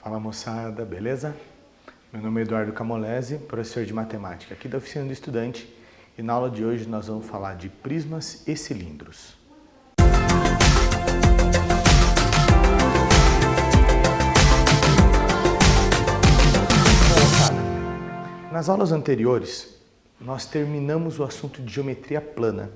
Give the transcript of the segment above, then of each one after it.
Fala moçada, beleza? Meu nome é Eduardo Camolese, professor de matemática aqui da Oficina do Estudante, e na aula de hoje nós vamos falar de prismas e cilindros. Nas aulas anteriores, nós terminamos o assunto de geometria plana.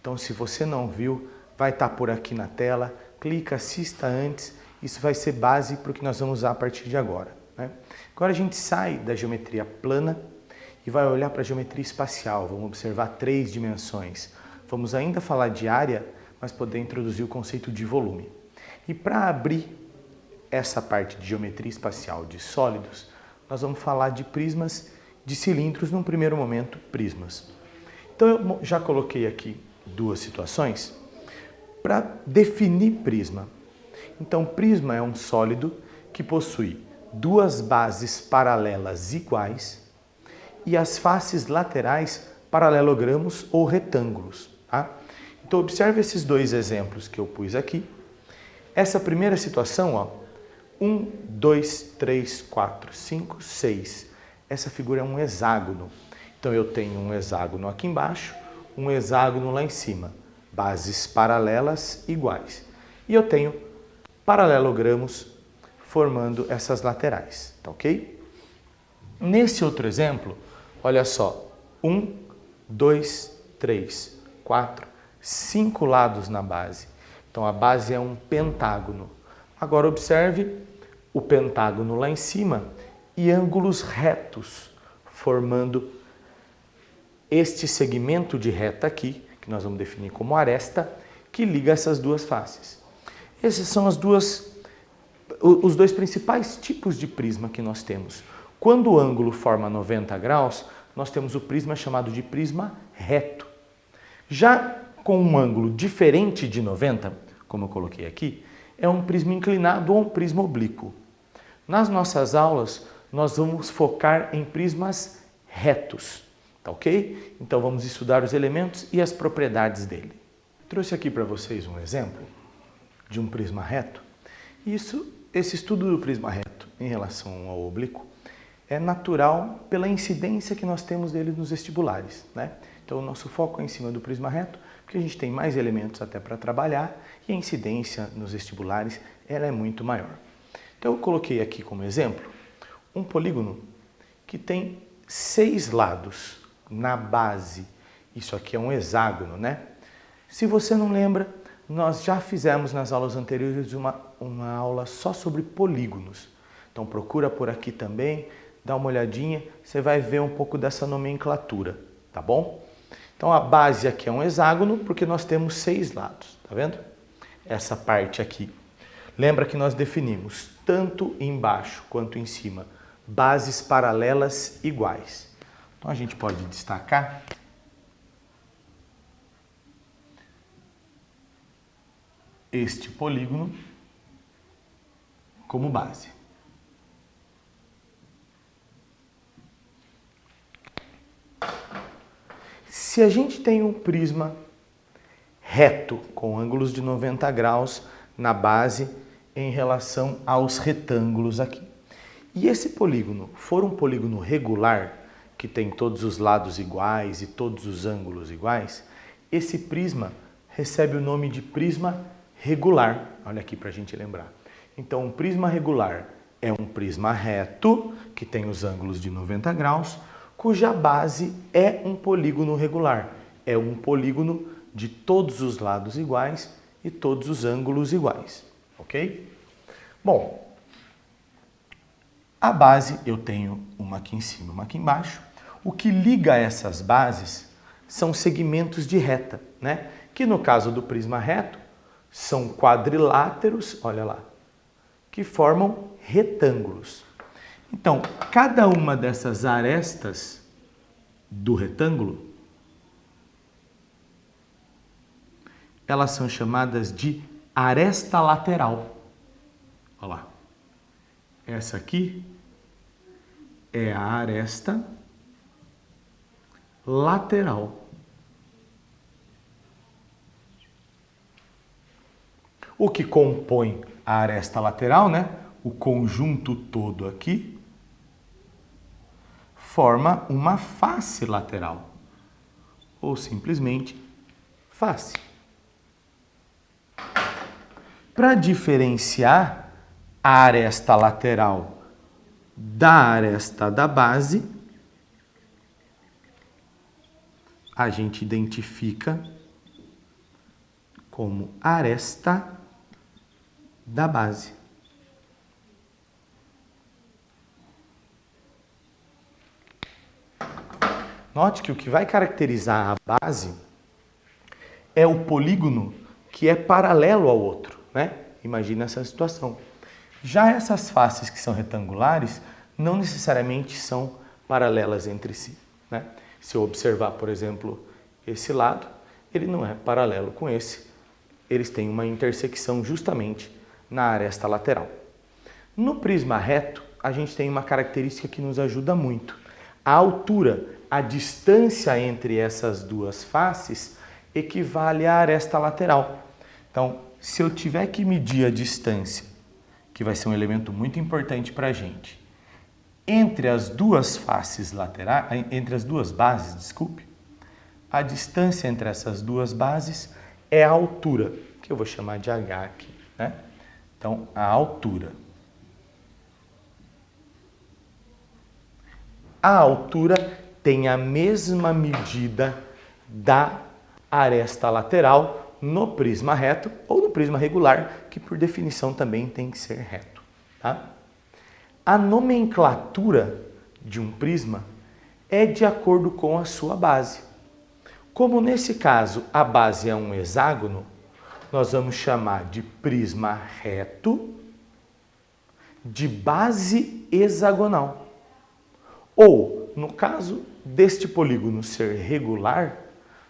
Então, se você não viu, vai estar por aqui na tela, clica, assista antes, isso vai ser base para o que nós vamos usar a partir de agora, né? Agora a gente sai da geometria plana e vai olhar para a geometria espacial, vamos observar 3 dimensões. Vamos ainda falar de área, mas poder introduzir o conceito de volume. E para abrir essa parte de geometria espacial de sólidos, nós vamos falar de prismas, de cilindros, num primeiro momento, prismas. Então eu já coloquei aqui 2 situações para definir prisma. Então, prisma é um sólido que possui 2 bases paralelas iguais e as faces laterais paralelogramos ou retângulos, tá? Então, observe esses 2 exemplos que eu pus aqui. Essa primeira situação, ó, 1, 2, 3, 4, 5, 6. Essa figura é um hexágono. Então, eu tenho um hexágono aqui embaixo, um hexágono lá em cima. Bases paralelas iguais. E eu tenho paralelogramos formando essas laterais, tá ok? Nesse outro exemplo, olha só, 1, 2, 3, 4, 5 lados na base. Então, a base é um pentágono. Agora, observe o pentágono lá em cima e ângulos retos, formando este segmento de reta aqui, que nós vamos definir como aresta, que liga essas 2 faces. Esses são os 2 principais tipos de prisma que nós temos. Quando o ângulo forma 90 graus, nós temos o prisma chamado de prisma reto. Já com um ângulo diferente de 90, como eu coloquei aqui, é um prisma inclinado ou um prisma oblíquo. Nas nossas aulas, nós vamos focar em prismas retos, tá ok? Então vamos estudar os elementos e as propriedades dele. Trouxe aqui para vocês um exemplo de um prisma reto. Esse estudo do prisma reto em relação ao oblíquo é natural pela incidência que nós temos dele nos vestibulares, né? Então o nosso foco é em cima do prisma reto, porque a gente tem mais elementos até para trabalhar e a incidência nos vestibulares ela é muito maior. Então eu coloquei aqui como exemplo um polígono que tem 6 lados na base. Isso aqui é um hexágono, né? Se você não lembra, nós já fizemos nas aulas anteriores uma aula só sobre polígonos. Então procura por aqui também, dá uma olhadinha, você vai ver um pouco dessa nomenclatura, tá bom? Então a base aqui é um hexágono porque nós temos 6 lados, tá vendo? Essa parte aqui. Lembra que nós definimos tanto embaixo quanto em cima bases paralelas iguais. Então a gente pode destacar este polígono como base. Se a gente tem um prisma reto com ângulos de 90 graus na base em relação aos retângulos aqui, e esse polígono for um polígono regular, que tem todos os lados iguais e todos os ângulos iguais, esse prisma recebe o nome de prisma regular. Olha aqui para a gente lembrar. Então, um prisma regular é um prisma reto, que tem os ângulos de 90 graus, cuja base é um polígono regular. É um polígono de todos os lados iguais e todos os ângulos iguais. Ok? Bom, a base eu tenho uma aqui em cima, uma aqui embaixo. O que liga essas bases são segmentos de reta, né? Que no caso do prisma reto, são quadriláteros, olha lá, que formam retângulos. Então, cada uma dessas arestas do retângulo, elas são chamadas de aresta lateral. Olha lá. Essa aqui é a aresta lateral. O que compõe a aresta lateral, né? o conjunto todo aqui forma uma face lateral, ou simplesmente face. Para diferenciar a aresta lateral da aresta da base, a gente identifica como aresta da base. Note que o que vai caracterizar a base é o polígono que é paralelo ao outro, né? Imagina essa situação. Já essas faces que são retangulares não necessariamente são paralelas entre si, né? Se eu observar, por exemplo, esse lado, ele não é paralelo com esse. Eles têm uma intersecção justamente na aresta lateral. No prisma reto, a gente tem uma característica que nos ajuda muito. A altura, a distância entre essas duas faces equivale à aresta lateral. Então, se eu tiver que medir a distância, que vai ser um elemento muito importante para a gente, entre as duas faces laterais, entre as duas bases, desculpe, a distância entre essas duas bases é a altura, que eu vou chamar de H aqui, né? Então, a altura. A altura tem a mesma medida da aresta lateral no prisma reto ou no prisma regular, que por definição também tem que ser reto, tá? A nomenclatura de um prisma é de acordo com a sua base. Como nesse caso a base é um hexágono, nós vamos chamar de prisma reto de base hexagonal. Ou, no caso deste polígono ser regular,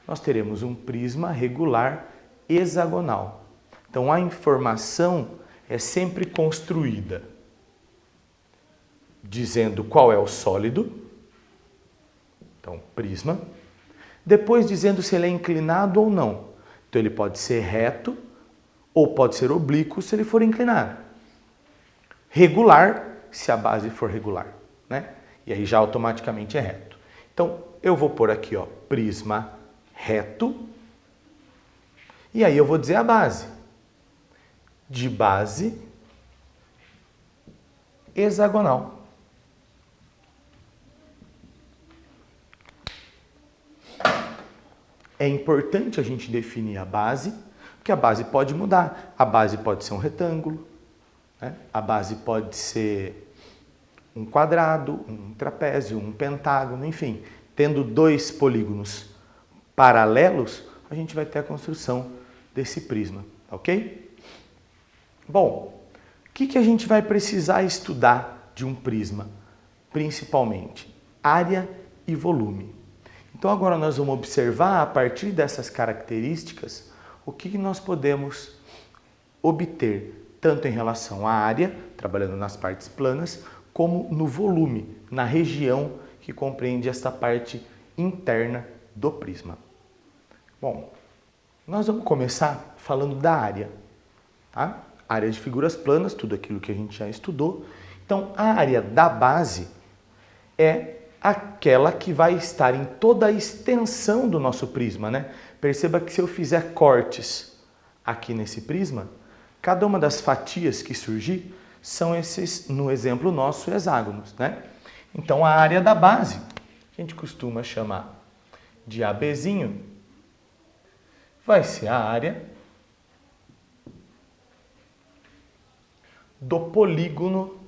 nós teremos um prisma regular hexagonal. Então, a informação é sempre construída dizendo qual é o sólido, então, prisma, depois dizendo se ele é inclinado ou não. Então, ele pode ser reto ou pode ser oblíquo se ele for inclinado. Regular, se a base for regular, né? E aí já automaticamente é reto. Então, eu vou pôr aqui, ó, prisma reto. E aí eu vou dizer a base. De base hexagonal. É importante a gente definir a base, porque a base pode mudar. A base pode ser um retângulo, né? A base pode ser um quadrado, um trapézio, um pentágono, enfim. Tendo dois polígonos paralelos, a gente vai ter a construção desse prisma, ok? Bom, o que a gente vai precisar estudar de um prisma? Principalmente área e volume. Então agora nós vamos observar a partir dessas características o que nós podemos obter tanto em relação à área, trabalhando nas partes planas, como no volume, na região que compreende esta parte interna do prisma. Bom, nós vamos começar falando da área, tá? Área de figuras planas, tudo aquilo que a gente já estudou. Então, a área da base é aquela que vai estar em toda a extensão do nosso prisma, né? Perceba que se eu fizer cortes aqui nesse prisma, cada uma das fatias que surgir são esses, no exemplo nosso, hexágonos, né? Então, a área da base, a gente costuma chamar de ABzinho, vai ser a área do polígono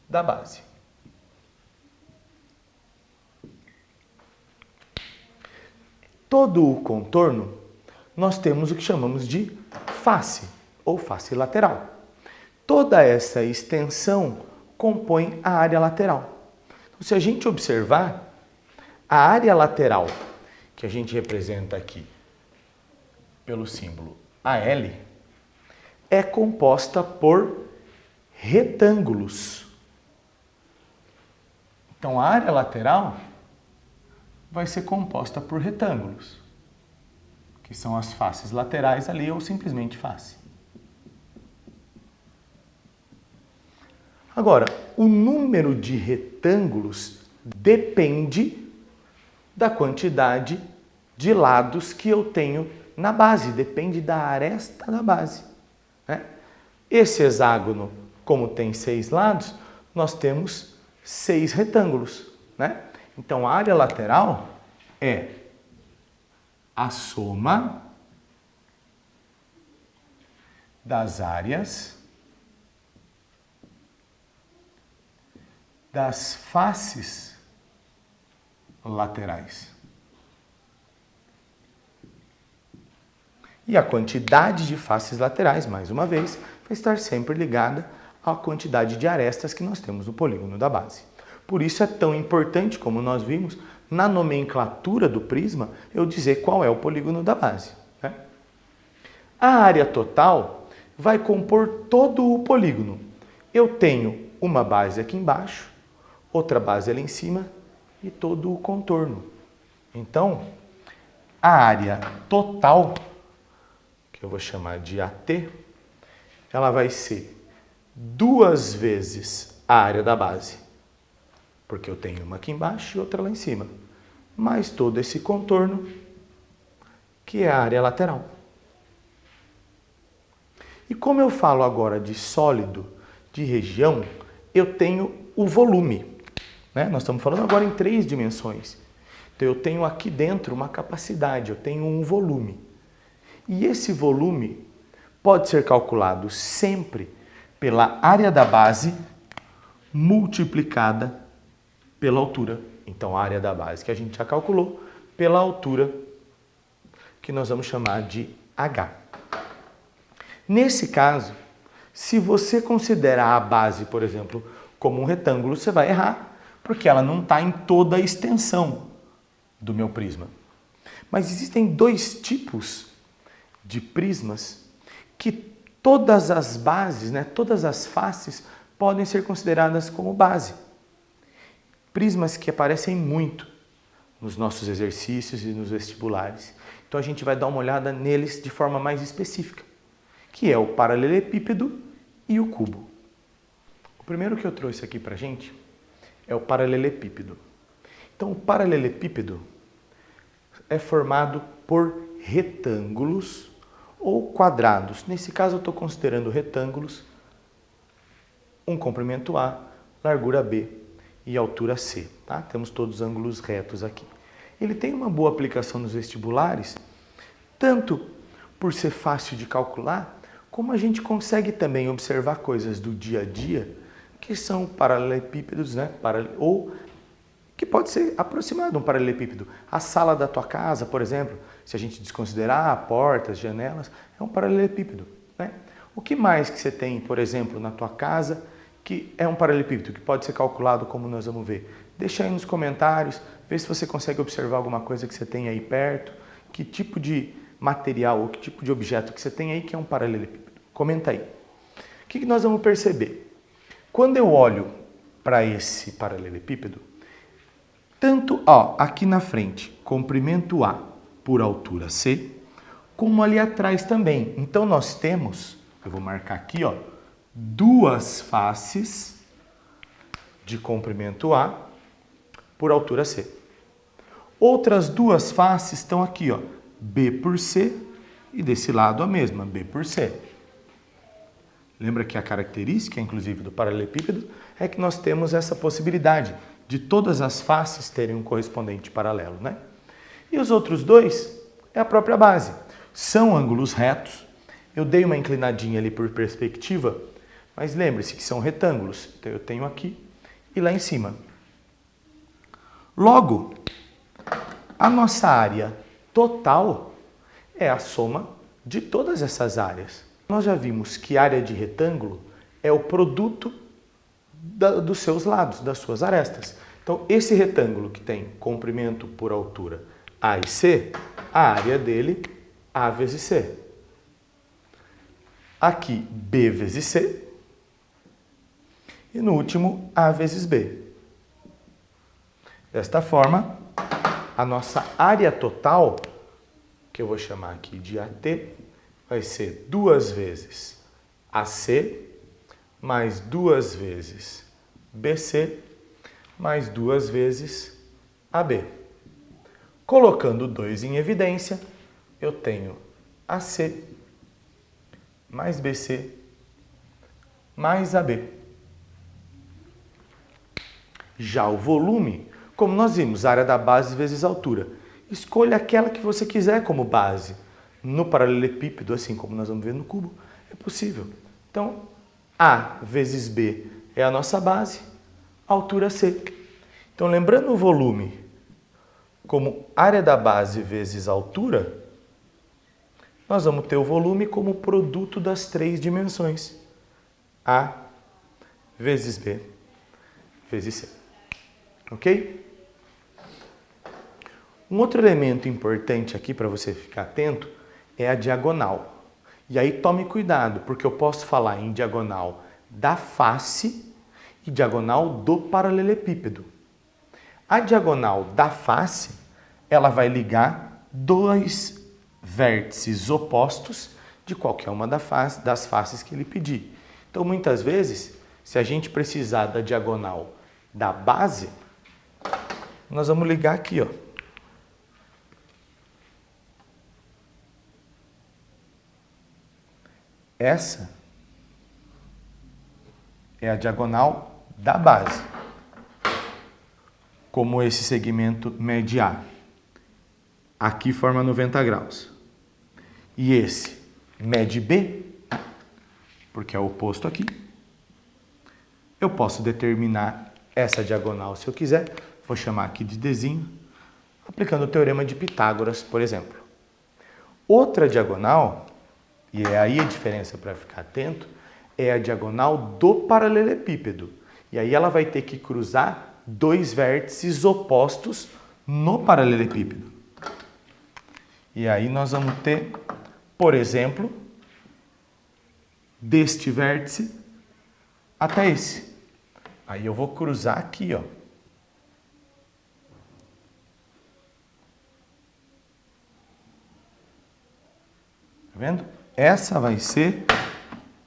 da base. Todo o contorno, nós temos o que chamamos de face, ou face lateral. Toda essa extensão compõe a área lateral. Então, se a gente observar, a área lateral, que a gente representa aqui pelo símbolo AL, é composta por retângulos. Então, a área lateral vai ser composta por retângulos, que são as faces laterais ali, ou simplesmente face. Agora, o número de retângulos depende da quantidade de lados que eu tenho na base, depende da aresta da base, né? Esse hexágono, como tem 6 lados, nós temos 6 retângulos, né? Então, a área lateral é a soma das áreas das faces laterais. E a quantidade de faces laterais, mais uma vez, vai estar sempre ligada à quantidade de arestas que nós temos no polígono da base. Por isso é tão importante, como nós vimos, na nomenclatura do prisma, eu dizer qual é o polígono da base, né? A área total vai compor todo o polígono. Eu tenho uma base aqui embaixo, outra base ali em cima e todo o contorno. Então, a área total, que eu vou chamar de AT, ela vai ser 2 vezes a área da base, porque eu tenho uma aqui embaixo e outra lá em cima, mais todo esse contorno, que é a área lateral. E como eu falo agora de sólido, de região, eu tenho o volume, né? Nós estamos falando agora em 3 dimensões. Então, eu tenho aqui dentro uma capacidade, eu tenho um volume. E esse volume pode ser calculado sempre pela área da base multiplicada pela altura. Então, a área da base que a gente já calculou pela altura, que nós vamos chamar de H. Nesse caso, se você considerar a base, por exemplo, como um retângulo, você vai errar, porque ela não está em toda a extensão do meu prisma. Mas existem 2 tipos de prismas que todas as bases, né, todas as faces podem ser consideradas como base. Prismas que aparecem muito nos nossos exercícios e nos vestibulares. Então a gente vai dar uma olhada neles de forma mais específica, que é o paralelepípedo e o cubo. O primeiro que eu trouxe aqui pra gente é o paralelepípedo. Então o paralelepípedo é formado por retângulos ou quadrados. Nesse caso eu estou considerando retângulos, um comprimento A, largura B e altura C. Tá? Temos todos os ângulos retos aqui. Ele tem uma boa aplicação nos vestibulares, tanto por ser fácil de calcular, como a gente consegue também observar coisas do dia a dia, que são paralelepípedos, né? Ou que pode ser aproximado um paralelepípedo. A sala da tua casa, por exemplo, se a gente desconsiderar portas, janelas, é um paralelepípedo, né? O que mais que você tem, por exemplo, na tua casa, que é um paralelepípedo, que pode ser calculado como nós vamos ver? Deixa aí nos comentários, vê se você consegue observar alguma coisa que você tem aí perto, que tipo de material ou que tipo de objeto que você tem aí que é um paralelepípedo. Comenta aí. O que nós vamos perceber? Quando eu olho para esse paralelepípedo, tanto aqui na frente, comprimento A por altura C, como ali atrás também. Então nós temos, eu vou marcar aqui, 2 faces de comprimento A por altura C. Outras 2 faces estão aqui, B por C e desse lado a mesma, B por C. Lembra que a característica, inclusive, do paralelepípedo é que nós temos essa possibilidade de todas as faces terem um correspondente paralelo, né? E os outros 2 é a própria base. São ângulos retos. Eu dei uma inclinadinha ali por perspectiva, mas lembre-se que são retângulos. Então eu tenho aqui e lá em cima. Logo, a nossa área total é a soma de todas essas áreas. Nós já vimos que a área de retângulo é o produto dos seus lados, das suas arestas. Então, esse retângulo que tem comprimento por altura A e C, a área dele, A vezes C. Aqui, B vezes C. E no último, A vezes B. Desta forma, a nossa área total, que eu vou chamar aqui de AT, vai ser 2 vezes AC mais 2 vezes BC, mais 2 vezes AB. Colocando 2 em evidência, eu tenho AC mais BC mais AB. Já o volume, como nós vimos, área da base vezes altura. Escolha aquela que você quiser como base. No paralelepípedo, assim como nós vamos ver no cubo, é possível. Então, A vezes B é a nossa base, altura C. Então, lembrando o volume como área da base vezes altura, nós vamos ter o volume como produto das 3 dimensões. A vezes B vezes C. Ok? Um outro elemento importante aqui para você ficar atento é a diagonal. E aí tome cuidado, porque eu posso falar em diagonal da face e diagonal do paralelepípedo. A diagonal da face, ela vai ligar 2 vértices opostos de qualquer uma das faces que ele pedir. Então, muitas vezes, se a gente precisar da diagonal da base, nós vamos ligar aqui, ó. Essa é a diagonal da base, como esse segmento mede A. Aqui forma 90 graus. E esse mede B, porque é o oposto aqui. Eu posso determinar essa diagonal se eu quiser. Vou chamar aqui de Dzinho, aplicando o teorema de Pitágoras, por exemplo. Outra diagonal, e é aí a diferença para ficar atento, é a diagonal do paralelepípedo. E aí ela vai ter que cruzar 2 vértices opostos no paralelepípedo. E aí nós vamos ter, por exemplo, deste vértice até esse. Aí eu vou cruzar aqui, ó. Tá vendo? Essa vai ser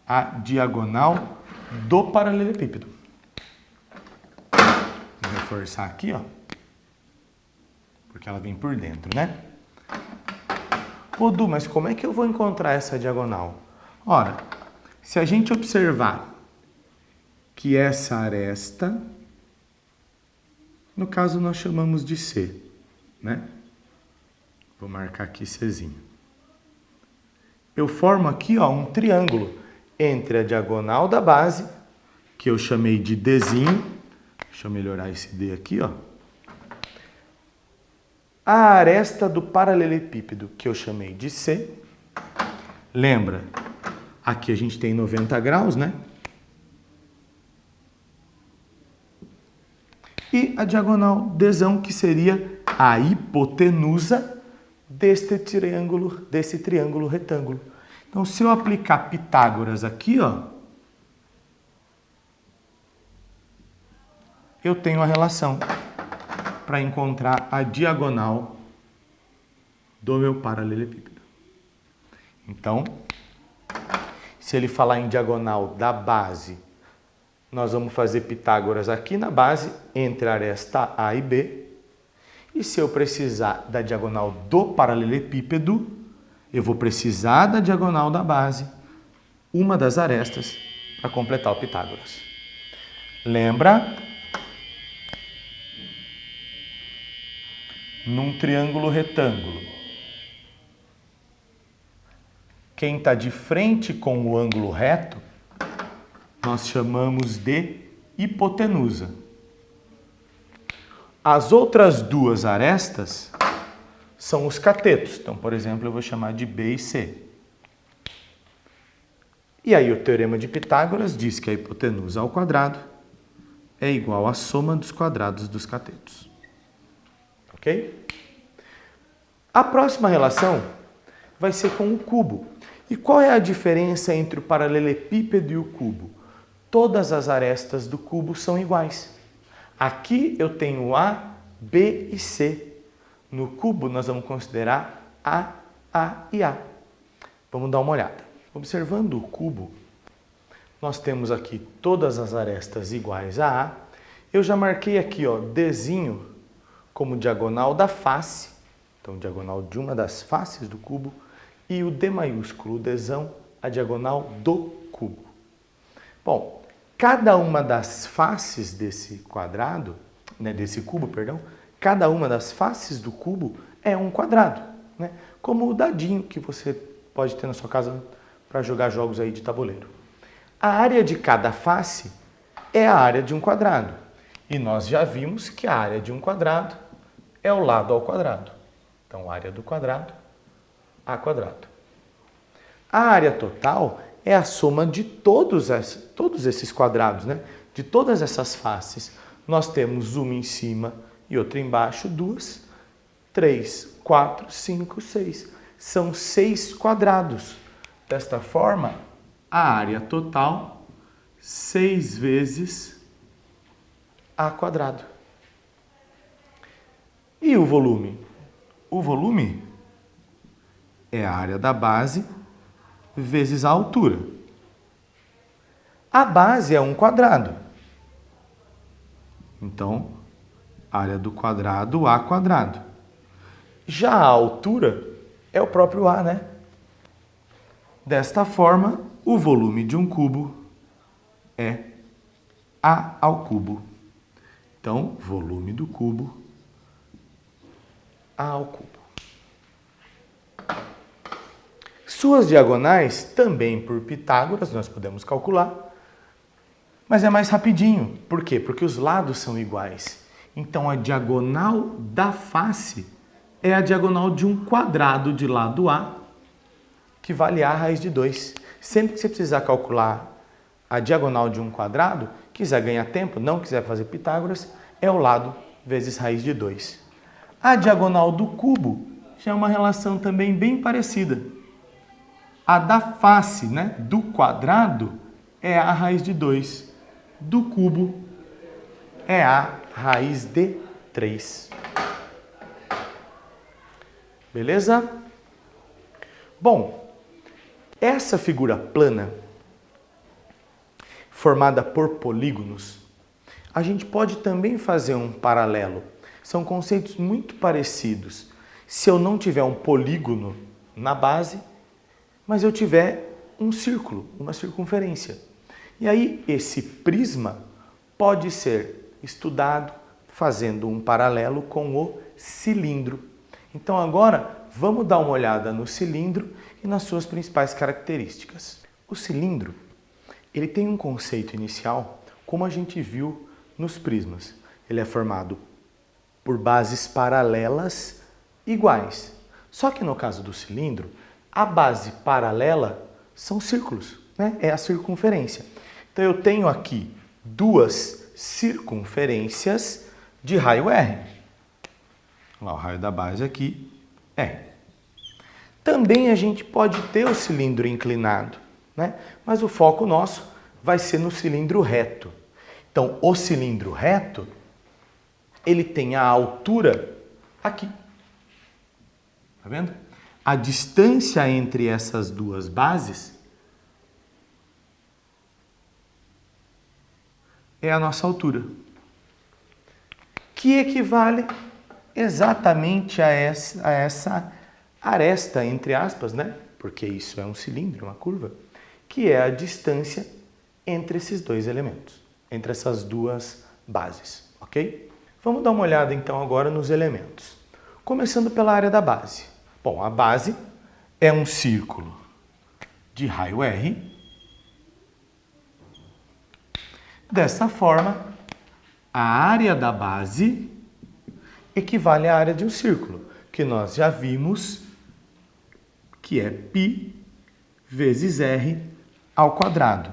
a diagonal do paralelepípedo. Vou reforçar aqui, ó. Porque ela vem por dentro, né? Ô, Du, mas como é que eu vou encontrar essa diagonal? Ora, se a gente observar que essa aresta, no caso nós chamamos de C, né? Vou marcar aqui Czinho. Eu formo aqui, ó, um triângulo entre a diagonal da base, que eu chamei de Dzinho. Deixa eu melhorar esse D aqui, ó. A aresta do paralelepípedo, que eu chamei de C. Lembra, aqui a gente tem 90 graus, né? E a diagonal Dzão, que seria a hipotenusa desse triângulo retângulo. Então, se eu aplicar Pitágoras aqui, ó, eu tenho a relação para encontrar a diagonal do meu paralelepípedo. Então, se ele falar em diagonal da base, nós vamos fazer Pitágoras aqui na base, entre a aresta A e B. E se eu precisar da diagonal do paralelepípedo, eu vou precisar da diagonal da base, uma das arestas, para completar o Pitágoras. Lembra? Num triângulo retângulo, quem está de frente com o ângulo reto, nós chamamos de hipotenusa. As outras 2 arestas são os catetos. Então, por exemplo, eu vou chamar de B e C. E aí o teorema de Pitágoras diz que a hipotenusa ao quadrado é igual à soma dos quadrados dos catetos. Ok? A próxima relação vai ser com o cubo. E qual é a diferença entre o paralelepípedo e o cubo? Todas as arestas do cubo são iguais. Aqui eu tenho A, B e C. No cubo nós vamos considerar A e A. Vamos dar uma olhada. Observando o cubo, Nós temos aqui todas as arestas iguais a A. Eu já marquei aqui, ó, Dzinho como diagonal da face, então diagonal de uma das faces do cubo, e o D maiúsculo, o Dzão, a diagonal do cubo. Bom, cada uma das faces desse quadrado, né, desse cubo, perdão, cada uma das faces do cubo é um quadrado, né? Como o dadinho que você pode ter na sua casa para jogar jogos aí de tabuleiro. A área de cada face é a área de um quadrado. E nós já vimos que a área de um quadrado é o lado ao quadrado. Então, área do quadrado, A quadrado. A área total é a soma de todos esses quadrados, né? De todas essas faces. Nós temos uma em cima e outra embaixo, 2, 3, 4, 5, 6. São 6 quadrados. Desta forma, a área total, 6 vezes A quadrado. E o volume? O volume é a área da base vezes a altura. A base é um quadrado. Então, área do quadrado, A quadrado. Já a altura é o próprio A, né? Desta forma, o volume de um cubo é A ao cubo. Então, volume do cubo, A ao cubo. Suas diagonais, também por Pitágoras, nós podemos calcular, mas é mais rapidinho. Por quê? Porque os lados são iguais. Então, a diagonal da face é a diagonal de um quadrado de lado A, que vale A raiz de 2. Sempre que você precisar calcular a diagonal de um quadrado, quiser ganhar tempo, não quiser fazer Pitágoras, é o lado vezes raiz de 2. A diagonal do cubo já é uma relação também bem parecida. A da face, né, do quadrado é A raiz de 2. Do cubo é A raiz de 3. Beleza? Bom, essa figura plana, formada por polígonos, a gente pode também fazer um paralelo. São conceitos muito parecidos. Se eu não tiver um polígono na base, mas eu tiver um círculo, uma circunferência. E aí, esse prisma pode ser estudado fazendo um paralelo com o cilindro. Então, agora, vamos dar uma olhada no cilindro e nas suas principais características. O cilindro, ele tem um conceito inicial, como a gente viu nos prismas. Ele é formado por bases paralelas iguais. Só que no caso do cilindro, a base paralela são círculos, né? É a circunferência. Então, eu tenho aqui duas circunferências de raio R. Lá, o raio da base aqui é. Também a gente pode ter o cilindro inclinado, né? Mas o foco nosso vai ser no cilindro reto. Então, o cilindro reto, ele tem a altura aqui. Tá vendo? A distância entre essas duas bases é a nossa altura, que equivale exatamente a essa aresta, entre aspas, né? Porque isso é um cilindro, uma curva, que é a distância entre esses dois elementos, entre essas duas bases, ok? Vamos dar uma olhada então agora nos elementos, começando pela área da base. Bom, a base é um círculo de raio R. Dessa forma, a área da base equivale à área de um círculo, que nós já vimos que é π vezes R ao quadrado,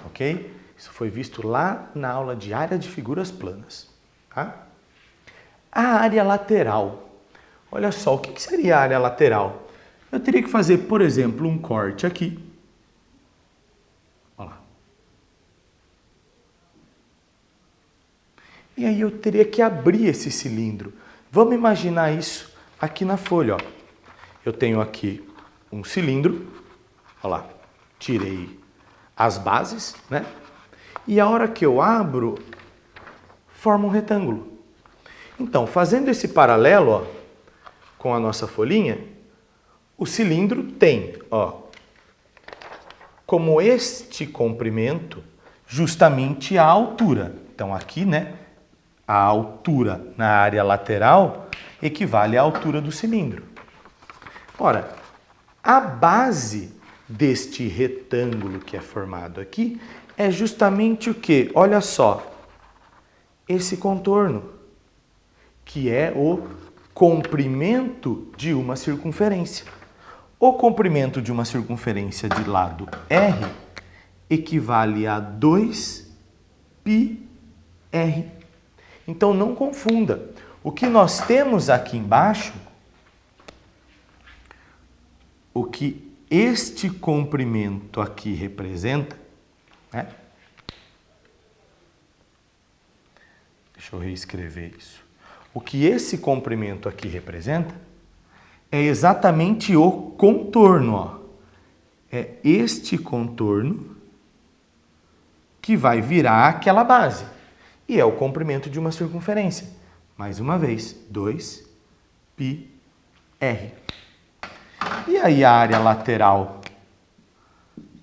ok? Isso foi visto lá na aula de área de figuras planas, tá? A área lateral. Olha só, o que seria a área lateral? Eu teria que fazer, por exemplo, um corte aqui. Olha lá. E aí eu teria que abrir esse cilindro. Vamos imaginar isso aqui na folha, ó. Eu tenho aqui um cilindro. Olha lá. Tirei as bases, né? E a hora que eu abro, forma um retângulo. Então, fazendo esse paralelo, ó, com a nossa folhinha, o cilindro tem, ó, como este comprimento, justamente a altura. Então, aqui, né, a altura na área lateral equivale à altura do cilindro. Ora, a base deste retângulo que é formado aqui é justamente o quê? Olha só, esse contorno, que é o comprimento de uma circunferência. O comprimento de uma circunferência de lado R equivale a 2πr. Então, não confunda. O que nós temos aqui embaixo, o que este comprimento aqui representa, né? Deixa eu reescrever isso. O que esse comprimento aqui representa é exatamente o contorno, ó. É este contorno que vai virar aquela base. E é o comprimento de uma circunferência. Mais uma vez, 2πr. E aí a área lateral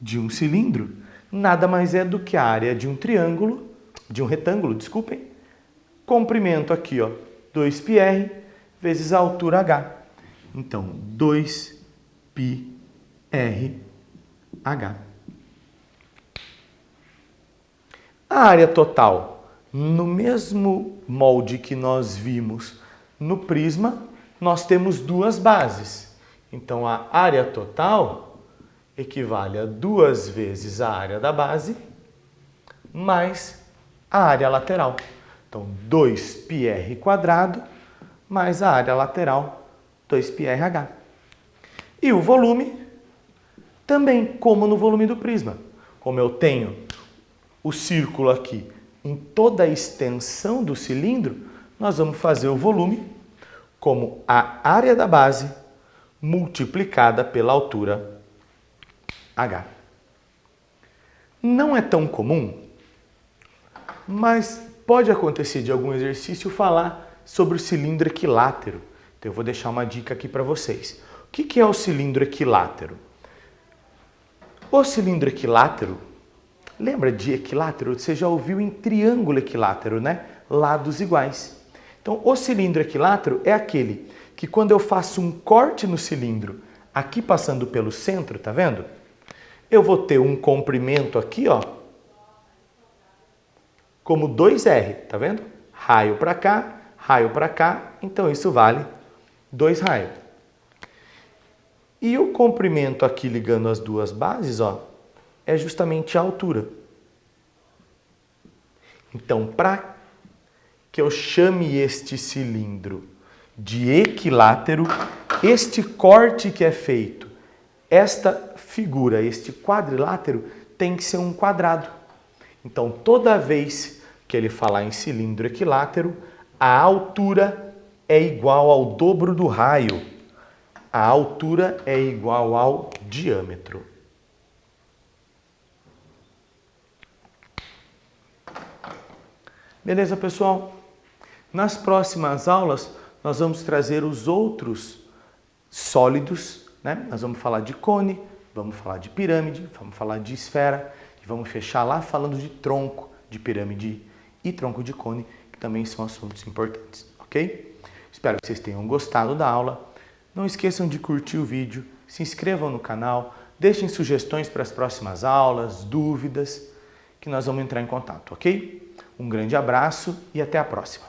de um cilindro nada mais é do que a área de um triângulo, de um retângulo, desculpem. Comprimento aqui, ó, 2πr vezes a altura h. Então, 2πrh. A área total, no mesmo molde que nós vimos no prisma, nós temos duas bases. Então, a área total equivale a 2 vezes a área da base mais a área lateral. Então, 2πr² mais a área lateral, 2πrh. E o volume, também como no volume do prisma. Como eu tenho o círculo aqui em toda a extensão do cilindro, nós vamos fazer o volume como a área da base multiplicada pela altura h. Não é tão comum, mas pode acontecer de algum exercício falar sobre o cilindro equilátero. Então eu vou deixar uma dica aqui para vocês. O que é o cilindro equilátero? O cilindro equilátero, lembra de equilátero? Você já ouviu em triângulo equilátero, né? Lados iguais. Então o cilindro equilátero é aquele que quando eu faço um corte no cilindro, aqui passando pelo centro, tá vendo? Eu vou ter um comprimento aqui, ó, como 2R, tá vendo? Raio para cá, então isso vale 2 raios. E o comprimento aqui ligando as duas bases, ó, é justamente a altura. Então, para que eu chame este cilindro de equilátero, este corte que é feito, esta figura, este quadrilátero, tem que ser um quadrado. Então, toda vez que ele falar em cilindro equilátero, a altura é igual ao dobro do raio. A altura é igual ao diâmetro. Beleza, pessoal? Nas próximas aulas, nós vamos trazer os outros sólidos, né? Nós vamos falar de cone, vamos falar de pirâmide, vamos falar de esfera e vamos fechar lá falando de tronco de pirâmide e tronco de cone, que também são assuntos importantes, ok? Espero que vocês tenham gostado da aula. Não esqueçam de curtir o vídeo, se inscrevam no canal, deixem sugestões para as próximas aulas, dúvidas, que nós vamos entrar em contato, ok? Um grande abraço e até a próxima!